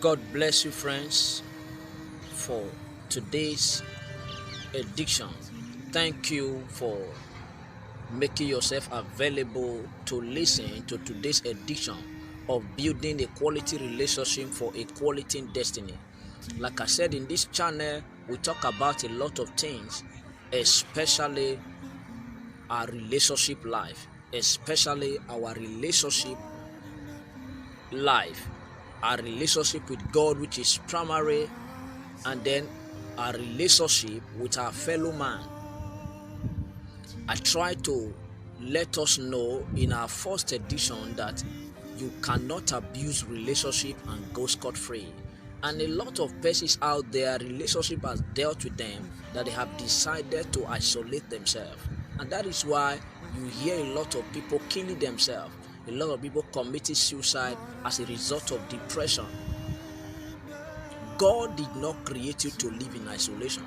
God bless you, friends, for today's edition. Thank you for making yourself available to listen to today's edition of Building a Quality Relationship for a Quality Destiny. Like I said, in this channel, we talk about a lot of things, especially our relationship life, our relationship with God, which is primary, and then our relationship with our fellow man. I try to let us know in our first edition that you cannot abuse relationship and go scot-free. And a lot of persons out there, relationship has dealt with them that they have decided to isolate themselves. And that is why you hear a lot of people killing themselves. A lot of people committing suicide as a result of depression. God did not create you to live in isolation.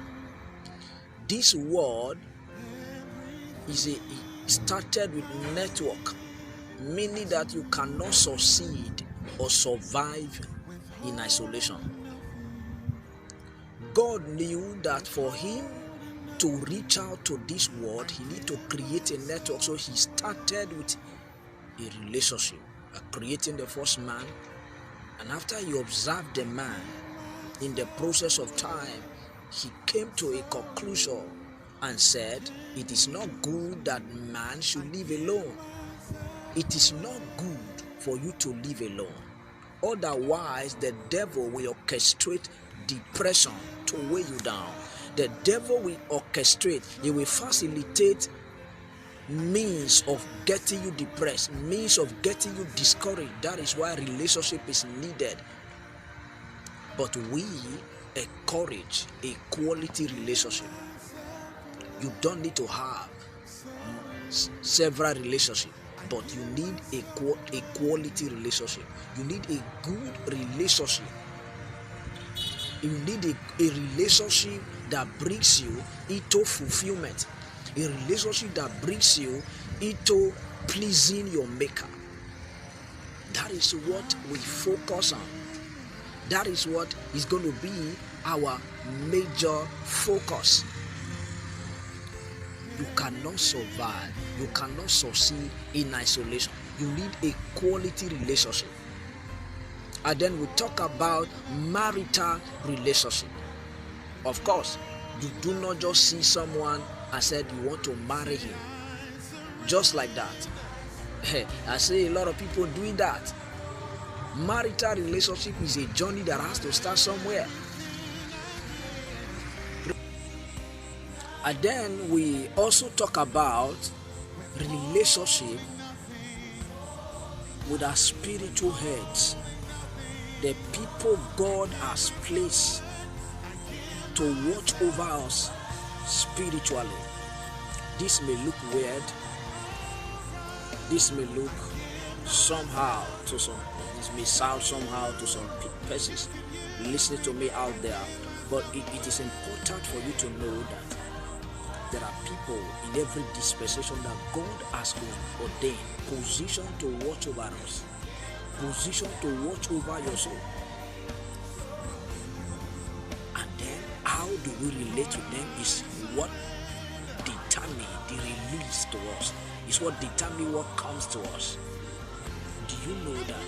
This world started with network, meaning that you cannot succeed or survive in isolation. God knew that for him to reach out to this world, he needed to create a network. So he started with a relationship, creating the first man. And after he observed the man, in the process of time, he came to a conclusion and said, it is not good that man should live alone. It is not good for you to live alone. Otherwise, the devil will orchestrate depression to weigh you down. The devil will orchestrate, he will facilitate means of getting you depressed, means of getting you discouraged. That is why relationship is needed. But we encourage a quality relationship. You don't need to have several relationships, but you need a quality relationship. You need a good relationship. You need a relationship that brings you into fulfillment. A relationship that brings you into pleasing your maker. That is what we focus on. That is what is going to be our major focus. You cannot survive, you cannot succeed in isolation. You need a quality relationship. And then we talk about marital relationship. Of course, you do not just see someone and said you want to marry him. Just like that. I see a lot of people doing that. Marital relationship is a journey that has to start somewhere. And then we also talk about relationship with our spiritual heads, the people God has placed to watch over us spiritually. This may look weird. This may look somehow to some. This may sound somehow to some persons listening to me out there, but it is important for you to know that there are people in every dispensation that God has ordained, positioned to watch over us, positioned to watch over your soul. And then how do we relate to them is what determines the release to us, is what determines what comes to us. Do you know that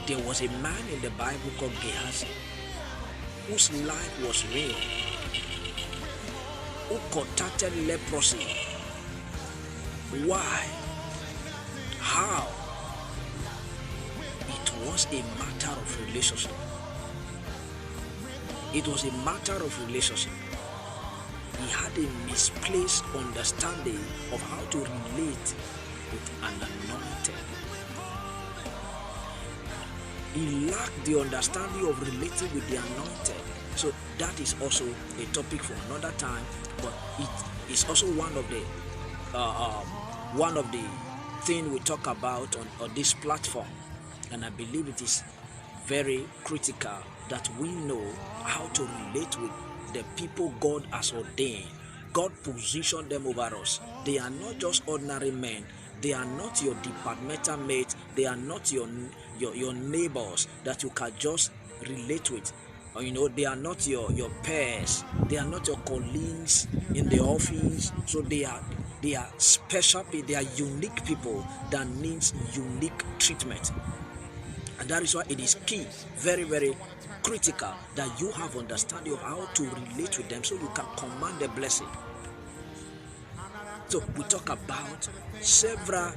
there was a man in the Bible called Gehazi whose life was real, who contracted leprosy? Why? How? It was a matter of relationship. It was a matter of relationship. He had a misplaced understanding of how to relate with an anointed. He lacked the understanding of relating with the anointed. So that is also a topic for another time, but it is also one of the things we talk about on this platform. And I believe it is very critical that we know how to relate with the people God has ordained. God positioned them over us. They are not just ordinary men. They are not your departmental mates. They are not your your neighbors that you can just relate with. Or, they are not your peers, they are not your colleagues in the office. So they are special people, they are unique people that needs unique treatment. And that is why it is key, very, very critical, that you have understanding of how to relate with them so you can command the blessing. So we talk about several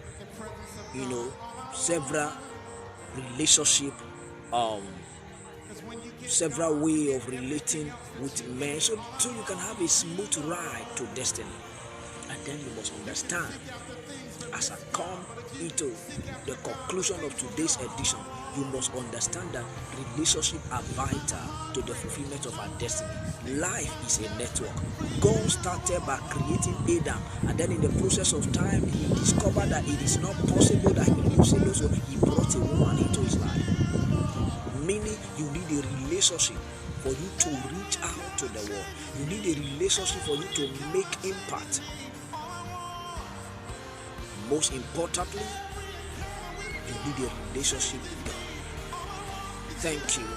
relationship, several way of relating with men, so you can have a smooth ride to destiny. And then you must understand, as I come into the conclusion of today's edition, you must understand that relationships are vital to the fulfillment of our destiny. Life is a network. God started by creating Adam, and then in the process of time, he discovered that it is not possible that he lives alone, so he brought a woman into his life. Meaning, you need a relationship for you to reach out to the world. You need a relationship for you to make impact. Most importantly, you need a relationship with God. Thank you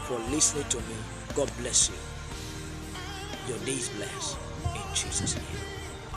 for listening to me. God bless you. Your day is blessed in Jesus' name.